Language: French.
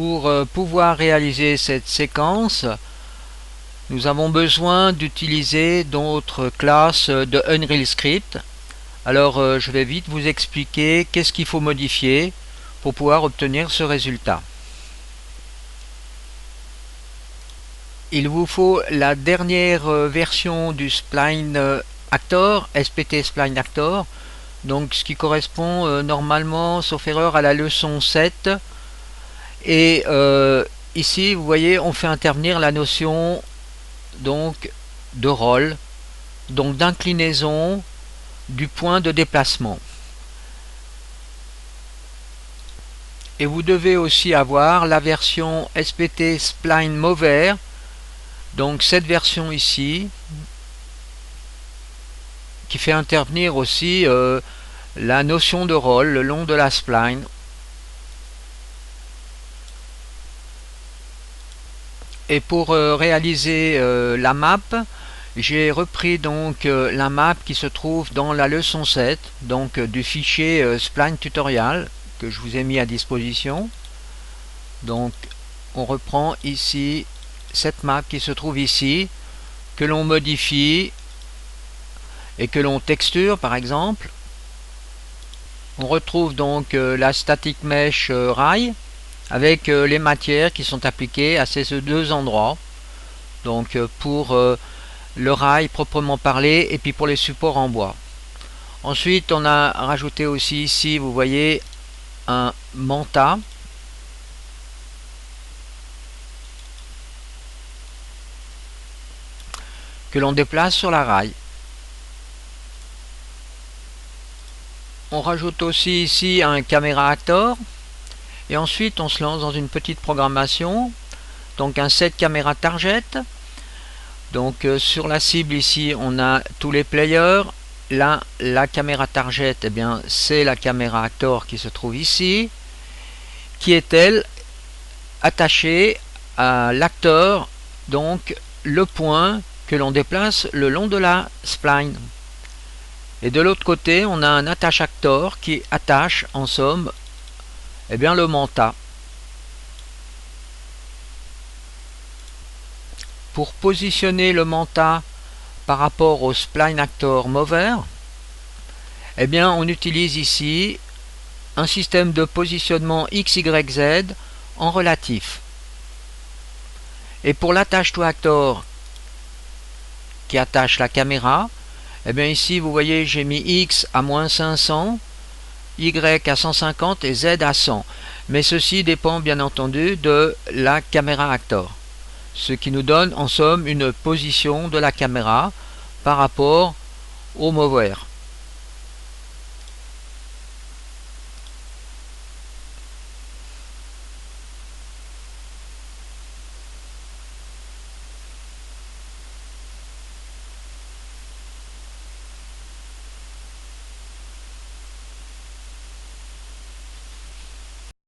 Pour pouvoir réaliser cette séquence, nous avons besoin d'utiliser d'autres classes de Unreal Script. Alors je vais vite vous expliquer qu'est-ce qu'il faut modifier pour pouvoir obtenir ce résultat. Il vous faut la dernière version du Spline Actor, SPT Spline Actor, donc ce qui correspond normalement, sauf erreur, à la leçon 7. Et ici, vous voyez, on fait intervenir la notion donc de roll, donc d'inclinaison du point de déplacement. Et vous devez aussi avoir la version SPT Spline Mover, donc cette version ici, qui fait intervenir aussi la notion de roll le long de la spline. Et pour réaliser la map, j'ai repris donc la map qui se trouve dans la leçon 7, donc du fichier Spline Tutorial que je vous ai mis à disposition. Donc on reprend ici cette map qui se trouve ici, que l'on modifie et que l'on texture par exemple. On retrouve donc la static mesh rail avec les matières qui sont appliquées à ces deux endroits, donc pour le rail proprement parlé et puis pour les supports en bois. Ensuite on a rajouté aussi ici, vous voyez, un manta que l'on déplace sur la rail. On rajoute aussi ici un caméra actor et ensuite on se lance dans une petite programmation, donc un set caméra target. Donc sur la cible ici on a tous les players. Là la caméra target, eh bien c'est la caméra actor qui se trouve ici, qui est elle attachée à l'acteur, donc le point que l'on déplace le long de la spline. Et de l'autre côté on a un attache actor qui attache en somme eh bien le manta. Pour positionner le manta par rapport au Spline Actor Mover, eh bien on utilise ici un système de positionnement XYZ en relatif. Et pour l'attache to actor qui attache la caméra, eh bien ici vous voyez j'ai mis X à moins 500, Y à 150 et Z à 100. Mais ceci dépend bien entendu de la caméra actor, ce qui nous donne en somme une position de la caméra par rapport au mover.